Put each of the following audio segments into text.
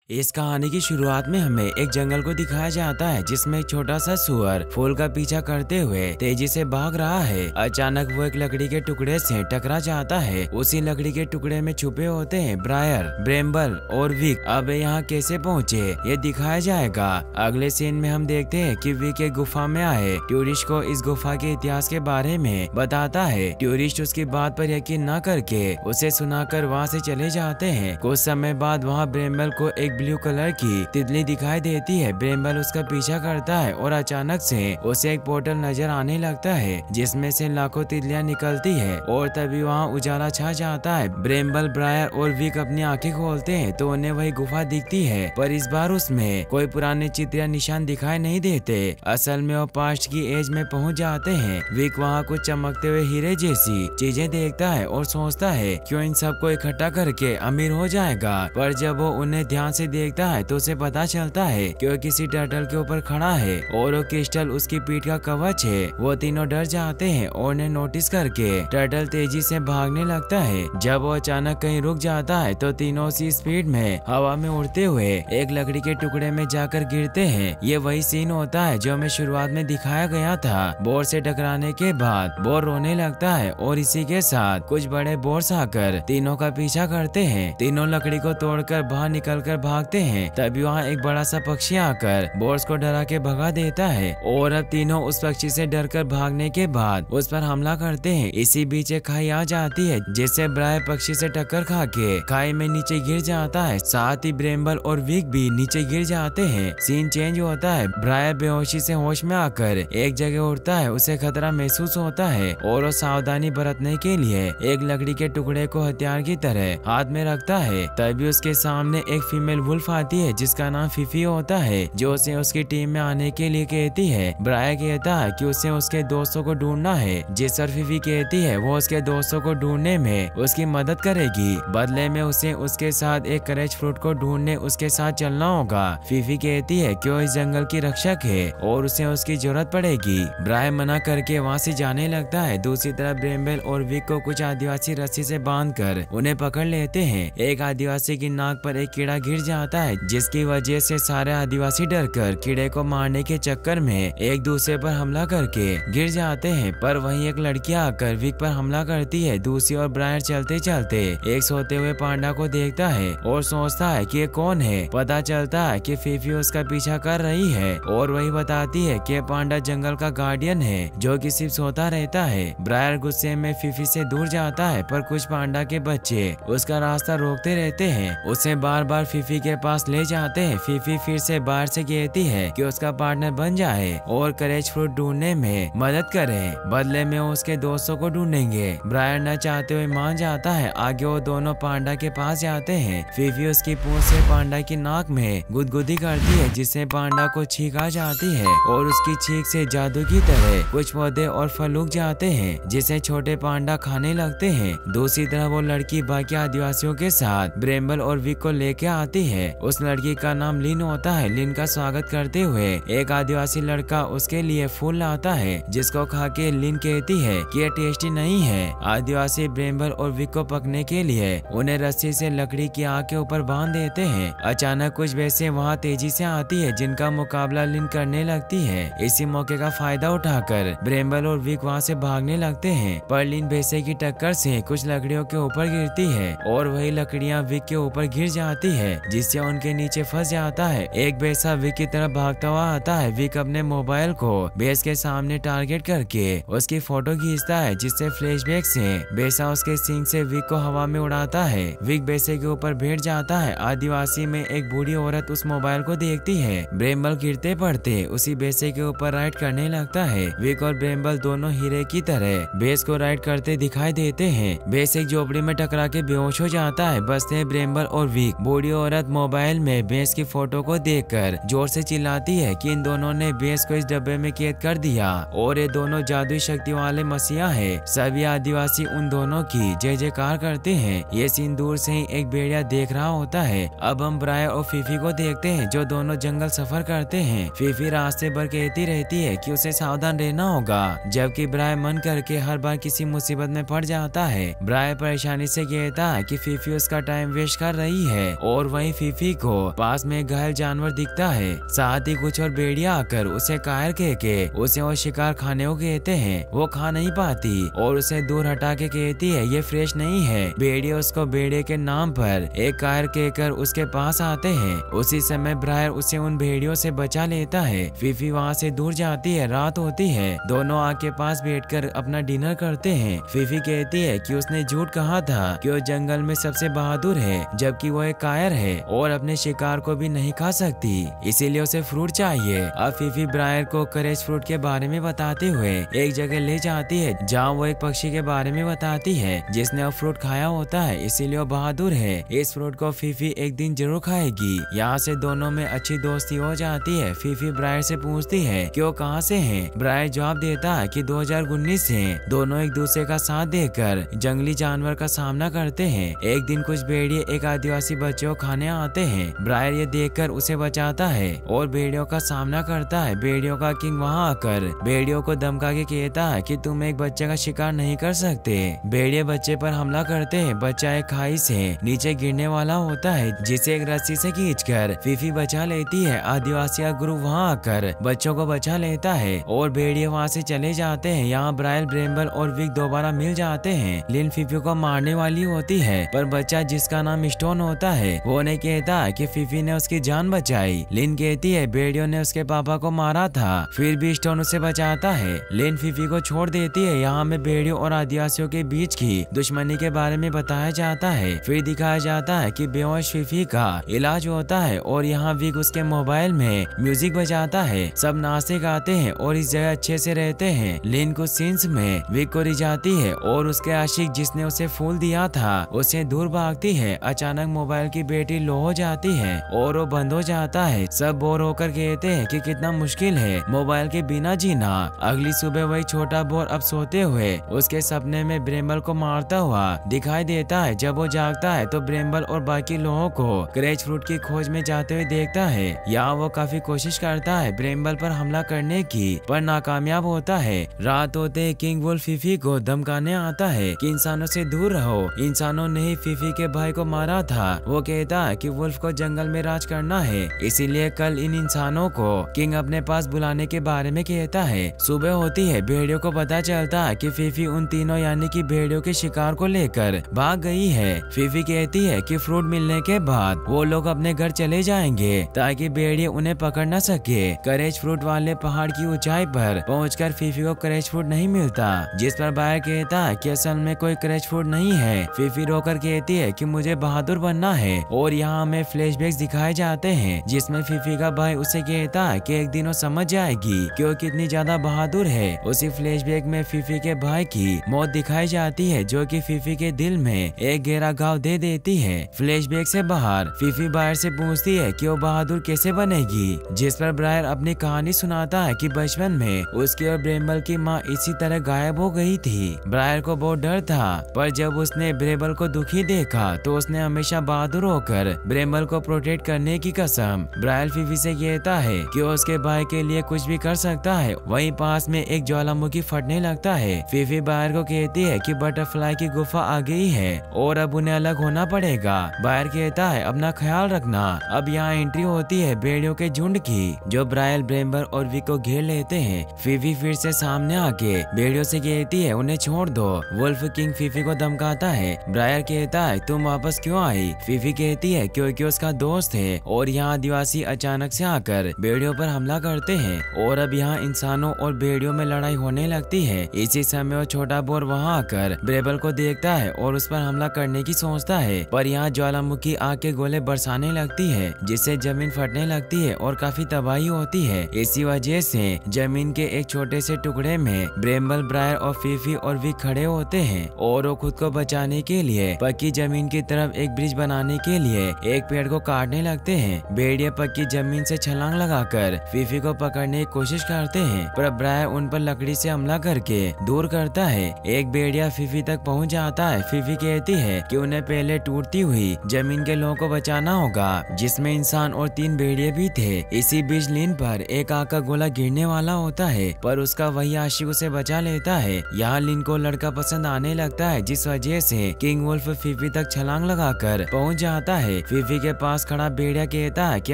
इस कहानी की शुरुआत में हमें एक जंगल को दिखाया जाता है जिसमें एक छोटा सा सुअर फूल का पीछा करते हुए तेजी से भाग रहा है। अचानक वो एक लकड़ी के टुकड़े से टकरा जाता है। उसी लकड़ी के टुकड़े में छुपे होते हैं ब्रायर, ब्रेम्बल और विक। अब यहाँ कैसे पहुँचे ये दिखाया जाएगा। अगले सीन में हम देखते हैं कि विक एक गुफा में आए टूरिस्ट को इस गुफा के इतिहास के बारे में बताता है। टूरिस्ट उसकी बात पर यकीन न करके उसे सुनाकर वहाँ से चले जाते हैं। कुछ समय बाद वहाँ ब्रेम्बल को एक ब्लू कलर की तितली दिखाई देती है। ब्रेम्बल उसका पीछा करता है और अचानक से उसे एक पोर्टल नजर आने लगता है जिसमें से लाखों तितलियां निकलती है और तभी वहाँ उजाला छा जाता है। ब्रेम्बल, ब्रायर और विक अपनी आंखें खोलते हैं तो उन्हें वही गुफा दिखती है, पर इस बार उसमें कोई पुराने चित्र या निशान दिखाई नहीं देते। असल में वो पास्ट की एज में पहुँच जाते हैं। विक वहाँ कुछ चमकते हुए हीरे जैसी चीजें देखता है और सोचता है क्यों इन सबको इकट्ठा करके अमीर हो जाएगा, पर जब वो उन्हें ध्यान से देखता है तो उसे पता चलता है कि वो किसी टर्टल के ऊपर खड़ा है और वो क्रिस्टल उसकी पीठ का कवच है। वो तीनों डर जाते हैं और उन्हें नोटिस करके टर्टल तेजी से भागने लगता है। जब वो अचानक कहीं रुक जाता है तो तीनों उसी स्पीड में हवा में उड़ते हुए एक लकड़ी के टुकड़े में जाकर गिरते हैं। ये वही सीन होता है जो हमें शुरुआत में दिखाया गया था। बोर से टकराने के बाद बोर रोने लगता है और इसी के साथ कुछ बड़े बोर्स आकर तीनों का पीछा करते हैं। तीनों लकड़ी को तोड़कर बाहर निकलकर भागते हैं। तभी वहाँ एक बड़ा सा पक्षी आकर बोर्स को डरा के भगा देता है और अब तीनों उस पक्षी से डरकर भागने के बाद उस पर हमला करते हैं। इसी बीच एक खाई आ जाती है जिससे ब्रायर पक्षी से टक्कर खा के खाई में नीचे गिर जाता है। साथ ही ब्रेम्बल और विक भी नीचे गिर जाते हैं। सीन चेंज होता है। ब्रायर बेहोशी से होश में आकर एक जगह उठता है। उसे खतरा महसूस होता है और वो सावधानी बरतने के लिए एक लकड़ी के टुकड़े को हथियार की तरह हाथ में रखता है। तभी उसके सामने एक फीमेल वुल्फ आती है जिसका नाम फीफी होता है, जो उसे उसकी टीम में आने के लिए कहती है। ब्रायर कहता है कि उसे उसके दोस्तों को ढूंढना है, जिस पर फीफी कहती है वो उसके दोस्तों को ढूंढने में उसकी मदद करेगी। बदले में उसे उसके साथ एक करेज फ्रूट को ढूंढने उसके साथ चलना होगा। फीफी कहती है कि वो इस जंगल की रक्षक है और उसे उसकी जरूरत पड़ेगी। ब्रायर मना करके वहाँ से जाने लगता है। दूसरी तरफ ब्रेम्बल और विक को कुछ आदिवासी रस्सी से बांधकर उन्हें पकड़ लेते हैं। एक आदिवासी की नाक पर एक कीड़ा गिर जाता है जिसकी वजह से सारे आदिवासी डरकर कीड़े को मारने के चक्कर में एक दूसरे पर हमला करके गिर जाते हैं, पर वहीं एक लड़की आकर विक पर हमला करती है। दूसरी ओर ब्रायर चलते चलते एक सोते हुए पांडा को देखता है और सोचता है कि ये कौन है। पता चलता है कि फीफी उसका पीछा कर रही है और वही बताती है कि पांडा जंगल का गार्डियन है जो कि सिर्फ सोता रहता है। ब्रायर गुस्से में फीफी से दूर जाता है, पर कुछ पांडा के बच्चे उसका रास्ता रोकते रहते हैं। उसे बार बार फीफी के पास ले जाते हैं। फीफी फिर से बाहर से कहती है कि उसका पार्टनर बन जाए और करेज फ्रूट ढूंढने में मदद करे। बदले में वो उसके दोस्तों को ढूंढेंगे। ब्रायर न चाहते हुए मान जाता है। आगे वो दोनों पांडा के पास जाते हैं। फीफी उसकी पूंछ से पांडा की नाक में गुदगुदी करती है जिससे पांडा को छींक आ जाती है और उसकी छींक से जादू की तरह कुछ पौधे और फल उग जाते हैं जिसे छोटे पांडा खाने लगते हैं। दूसरी तरफ वो लड़की बाकी आदिवासियों के साथ ब्रेम्बल और विक को लेके आती है। उस लड़की का नाम लिन होता है। लिन का स्वागत करते हुए एक आदिवासी लड़का उसके लिए फूल लाता है जिसको खा के लिन कहती है कि ये टेस्टी नहीं है। आदिवासी ब्रेम्बल और विक को पकने के लिए उन्हें रस्सी से लकड़ी की आग के ऊपर बांध देते हैं। अचानक कुछ वैसे वहाँ तेजी से आती है जिनका मुकाबला लिन करने लगती है। इसी मौके का फायदा उठाकर ब्रेम्बल और विक वहाँ से भागने लगते हैं, पर लिन भैंसे की टक्कर से कुछ लकड़ियों के ऊपर गिरती है और वही लकड़ियाँ विक के ऊपर गिर जाती है जिससे उनके नीचे फंस जाता है। एक भैंसा विक की तरफ भागता हुआ आता है। विक अपने मोबाइल को भैंस के सामने टारगेट करके उसकी फोटो खींचता है जिससे फ्लैशबैक से भैंसा उसके सींग से विक को हवा में उड़ाता है। विक भैंसे के ऊपर बैठ जाता है। आदिवासी में एक बूढ़ी औरत उस मोबाइल को देखती है। ब्रेम्बल गिरते पड़ते उसी भैंसे के ऊपर राइड करने लगता है। विक और ब्रेम्बल दोनों हीरे की तरह भैंस को राइड करते दिखाई देते हैं। भैंस एक झोपड़ी में टकरा के बेहोश हो जाता है। बचते ब्रेम्बल और विक। बूढ़ी औरत मोबाइल में भैंस की फोटो को देखकर जोर से चिल्लाती है कि इन दोनों ने भैंस को इस डब्बे में कैद कर दिया और ये दोनों जादुई शक्ति वाले मसीहा है। सभी आदिवासी उन दोनों की जय जयकार करते हैं। ये सीन दूर से ही एक भेड़िया देख रहा होता है। अब हम ब्रायर और फीफी को देखते हैं जो दोनों जंगल सफर करते हैं। फीफी रास्ते भर कहती रहती है कि उसे सावधान रहना होगा, जबकि ब्रायर मन करके हर बार किसी मुसीबत में पड़ जाता है। ब्रायर परेशानी से कहता है कि फीफी उसका टाइम वेस्ट कर रही है और वहीं फीफी को पास में घायल जानवर दिखता है। साथ ही कुछ और भेड़िया आकर उसे कायर कह के उसे और शिकार खाने को कहते हैं। वो खा नहीं पाती और उसे दूर हटा के कहती है ये फ्रेश नहीं है। भेड़िया उसको भेड़िए के नाम पर एक कायर कहकर उसके पास आते हैं। उसी समय ब्रायर उसे उन भेड़ियों से बचा लेता है। फीफी वहाँ से दूर जाती है। रात होती है। दोनों आग के पास बैठकर अपना डिनर करते हैं। फीफी कहती है कि उसने झूठ कहा था कि वो जंगल में सबसे बहादुर है, जबकि वो एक कायर है और अपने शिकार को भी नहीं खा सकती, इसीलिए उसे फ्रूट चाहिए। अब फीफी ब्रायर को करेज फ्रूट के बारे में बताते हुए एक जगह ले जाती है, जहाँ वो एक पक्षी के बारे में बताती है जिसने वो फ्रूट खाया होता है, इसीलिए वो बहादुर है। इस फ्रूट को फीफी एक दिन जरूर खाएगी। यहाँ से दोनों में अच्छी दोस्ती हो जाती है। फीफी ब्रायर से पूछती है कि वो कहाँ से हैं। ब्रायर जवाब देता है कि 2019 से। दोनों एक दूसरे का साथ देकर जंगली जानवर का सामना करते हैं। एक दिन कुछ भेड़िए एक आदिवासी बच्चे को खाने आते हैं। ब्रायर ये देखकर उसे बचाता है और भेड़ियों का सामना करता है। भेड़ियों का किंग वहाँ आकर भेड़ियों को धमका के कहता है कि तुम एक बच्चे का शिकार नहीं कर सकते। भेड़िए बच्चे पर हमला करते हैं। बच्चा एक खाई से नीचे गिरने वाला होता है, जिसे एक रस्सी से खींचकर फीफी बचा लेती है। आदिवासी गुरु वहाँ आकर बच्चों को बचा लेता है और भेड़िए वहाँ से चले जाते हैं। यहाँ ब्रायर, ब्रेम्बल और विक दोबारा मिल जाते हैं। लिन फीफी को मारने वाली होती है, पर बच्चा जिसका नाम स्टोन होता है वो ने कहता है कि फीफी ने उसकी जान बचाई। लिन कहती है भेड़ियों ने उसके पापा को मारा था, फिर भी स्टोन उसे बचाता है। लिन फीफी को छोड़ देती है। यहाँ में भेड़ियों और आदिवासियों के बीच की दुश्मनी के बारे में बताया जाता है। फिर दिखाया जाता है कि बेहोश फीफी का इलाज होता है और यहाँ विक उसके मोबाइल में म्यूजिक बजाता है। सब नाचते गाते हैं और इस जगह अच्छे से रहते हैं। लिन कुछ सीन्स में विक को रिझाती है और उसके आशिक जिसने उसे फूल दिया था उसे दूर भागती है। अचानक मोबाइल की बैटरी लो हो जाती है और वो बंद हो जाता है। सब बोर होकर कहते हैं कि कितना मुश्किल है मोबाइल के बिना जीना। अगली सुबह वही छोटा बोर अब सोते हुए उसके सपने में ब्रेम्बल को मारता हुआ दिखाई देता है। जब वो जागता है तो ब्रेम्बल और बाकी लोगों को करेज फ्रूट की खोज में जाते हुए देखता है। यहाँ वो काफी कोशिश करता है ब्रेम्बल पर हमला करने की, पर नाकामयाब होता है। रात होते किंग वुल्फ फीफी को धमकाने आता है कि इंसानों से दूर रहो। इंसानों ने ही फीफी के भाई को मारा था। वो कहता है कि वुल्फ को जंगल में राज करना है, इसीलिए कल इन इंसानों को किंग अपने पास बुलाने के बारे में कहता है। सुबह होती है। भेड़ियों को पता चलता है कि फीफी उन तीनों यानी कि भेड़ियों के शिकार को लेकर भाग गई है। फीफी कहती है कि फ्रूट मिलने के बाद वो लोग अपने घर चले जाएंगे ताकि भेड़िए उन्हें पकड़ न सके। करेज फ्रूट वाले पहाड़ की ऊंचाई पर पहुंचकर फीफी को करेज फ्रूट नहीं मिलता, जिस पर बायर कहता है कि असल में कोई करेज फ्रूट नहीं है। फीफी रोकर कहती है कि मुझे बहादुर बनना है और यहाँ हमें फ्लैशबैक्स दिखाए जाते हैं जिसमें फीफी का भाई उसे कहता है कि एक दिन वो समझ जाएगी कि वो कितनी ज्यादा बहादुर है। उसी फ्लैशबैक में फीफी के भाई की मौत दिखाई जाती है, जो कि फीफी के दिल में एक गहरा घाव दे देती है। फ्लैशबैक से बाहर फीफी बायर से पूछती है कि वो बहादुर कैसे बनेगी, जिस पर ब्रायर अपनी कहानी सुनाता है कि बचपन में उसकी और ब्रेम्बल की माँ इसी तरह गायब हो गई थी। ब्रायर को बहुत डर था, पर जब उसने ब्रेम्बल को दुखी देखा तो उसने हमेशा बहादुर होकर ब्रेम्बल को प्रोटेक्ट करने की कसम। ब्रायर फीफी से कहता है कि वो उसके भाई के लिए कुछ भी कर सकता है। वहीं पास में एक ज्वालामुखी फटने लगता है। फीफी बायर को कहती है कि बटरफ्लाई की गुफा आ गई है और अब उन्हें अलग होना पड़ेगा। बायर कहता है अपना ख्याल रखना। अब यहाँ एंट्री होती है भेड़ियों के झुंड की, जो ब्रायर, ब्रेम्बल और विक को घेर लेते हैं। फीफी फिर से सामने आके भेड़ियों से कहती है उन्हें छोड़ दो। वुल्फ किंग फीफी को धमकाता है। ब्रायर कहता है तुम वापस क्यों आई? फीफी कहती है क्योंकि उसका दोस्त है और यहाँ आदिवासी अचानक से आकर भेड़ियों पर हमला करते हैं और अब यहाँ इंसानों और भेड़ियों में लड़ाई होने लगती है। इसी समय वो छोटा बोर वहाँ आकर ब्रेम्बल को देखता है और उस पर हमला करने की सोचता है, पर यहाँ ज्वालामुखी आग के गोले बरसाने लगती है, जिससे जमीन फटने लगती है और काफी तबाही होती है। इसी वजह से जमीन के एक छोटे से टुकड़े में ब्रेम्बल, ब्रायर और फीफी और विक खड़े होते हैं और वो खुद को बचाने के लिए पक्की जमीन की तरफ एक ब्रिज बनाने के लिए एक पेड़ को काटने लगते हैं। भेड़िए पक्की जमीन से छलांग लगाकर फीफी को पकड़ने की कोशिश करते हैं, पर ब्रायर उन पर लकड़ी से हमला करके दूर करता है। एक भेड़िया फीफी तक पहुंच जाता है। फीफी कहती है कि उन्हें पहले टूटती हुई जमीन के लोगों को बचाना होगा, जिसमें इंसान और 3 भेड़िए भी थे। इसी बीच लिन पर एक आग का गोला गिरने वाला होता है, पर उसका वही आशिक उसे बचा लेता है। यहाँ लिन को लड़का पसंद आने लगता है, जिस वजह से किंग वुल्फ फीफी तक छलांग लगाकर पहुंच जाता है। फीफी के पास खड़ा भेड़िया कहता है कि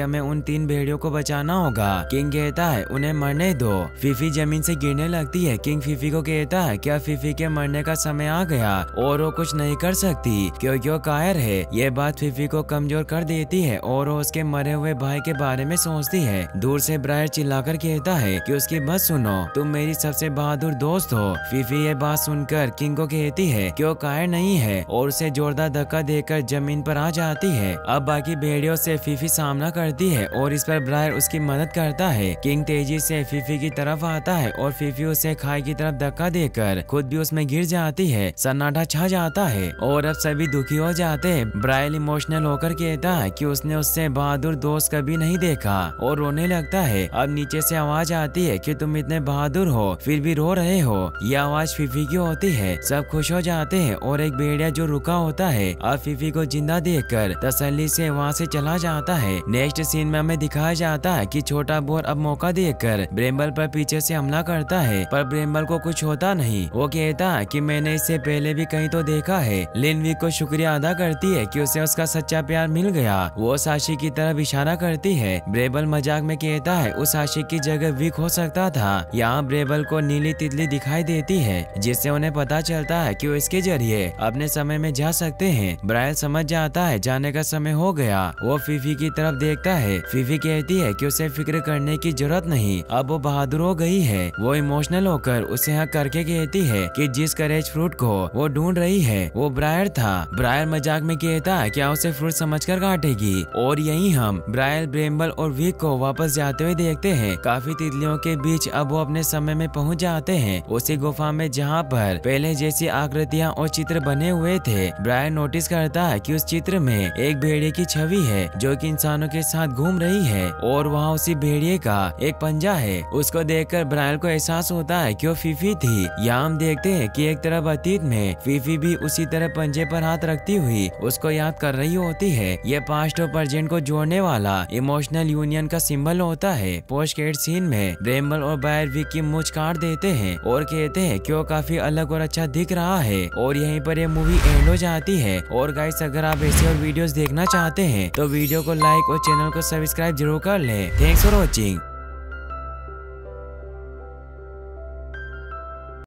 हमें उन 3 भेड़ियों को बचाना होगा। किंग कहता है उन्हें मरने दो। फीफी जमीन से गिरने लगती है। किंग फीफी को कहता है क्या फीफी के मरने का समय आ गया और वो कुछ नहीं कर सकती क्योंकि वो कायर है। ये बात फीफी को कमजोर कर देती है और वो उसके मरे हुए भाई के बारे में सोचती है। दूर से ब्रायर चिल्लाकर कहता है कि उसकी बात सुनो, तुम मेरी सबसे बहादुर दोस्त हो। फीफी ये बात सुनकर किंग को कहती है कि वो कायर नहीं है और उसे जोरदार धक्का देकर जमीन पर आ जाती है। अब बाकी भेड़ियों से फीफी सामना करती है और इस पर ब्रायर उसकी मदद करता है। किंग तेजी से फीफी की तरफ आता है और फीफी उसे खाई की तरफ धक्का देकर खुद भी उसमें गिर जाती है। सन्नाटा छा जाता है और अब सभी दुखी हो जाते हैं। ब्रायर इमोशनल होकर कहता है कि उसने उससे बहादुर दोस्त कभी नहीं देखा और रोने लगता है। अब नीचे से आवाज आती है कि तुम इतने बहादुर हो फिर भी रो रहे हो। यह आवाज फीफी की होती है। सब खुश हो जाते हैं और एक भेड़िया जो रुका होता है अब फीफी को जिंदा देखकर तसल्ली से वहाँ से चला जाता है। नेक्स्ट सीन में हमें दिखाया जाता है कि छोटा बोर अब मौका देखकर ब्रेम्बल पर पीछे से हमला करता है, पर ब्रेम्बल को कुछ होता नहीं। वो कहता है कि मैंने इससे पहले भी कहीं तो देखा है। लिनविक को शुक्रिया अदा करती है कि उसे उसका सच्चा प्यार मिल गया। वो साशी की तरफ इशारा करती है। ब्रेबल मजाक में कहता है उस आशिक की जगह विक हो सकता था। यहाँ ब्रेबल को नीली तितली दिखाई देती है जिससे उन्हें पता चलता है कि वो इसके जरिए अपने समय में जा सकते हैं। ब्रायर समझ जाता है जाने का समय हो गया। वो फीफी की तरफ देखता है। फीफी कहती है कि उसे फिक्र करने की जरूरत नहीं, अब वो बहादुर हो गई है। वो इमोशनल होकर उसे हक करके कहती है कि जिस करेज फ्रूट को वो ढूंढ रही है वो ब्रायर था। ब्रायर मजाक में कहता है क्या उसे फ्रूट समझकर काटेगी। और यहीं हम ब्रायर, ब्रेम्बल और विक को वापस जाते हुए देखते हैं। काफी तितलियों के बीच अब वो अपने समय में पहुंच जाते हैं, उसी गुफा में जहाँ पर पहले जैसी आकृतियाँ और चित्र बने हुए थे। ब्रायर नोटिस करता है कि उस चित्र में एक भेड़िए की छवि है जो कि इंसानों के साथ घूम रही है और वहाँ उसी भेड़िए का एक पंजा है। उसको देखकर ब्रायर को एहसास होता है कि वो फीफी थी। यहाँ हम देखते हैं कि एक तरफ अतीत में फीफी भी उसी तरह पंजे पर हाथ रखती हुई उसको याद कर रही होती है। ये पास्ट और प्रेजेंट को जोड़ने वाला इमोशनल यूनियन का सिंबल होता है। पोस्ट क्रेडिट सीन में ब्रेम्बल और ब्रायर विक की मूंछ काट देते हैं और कहते हैं कि वो काफी अलग और अच्छा दिख रहा है और यहीं पर ये मूवी एंड हो जाती है। और गाइस अगर आप ऐसे और वीडियोस देखना चाहते हैं तो वीडियो को लाइक और चैनल को सब्सक्राइब जरूर कर लें। Thanks for watching.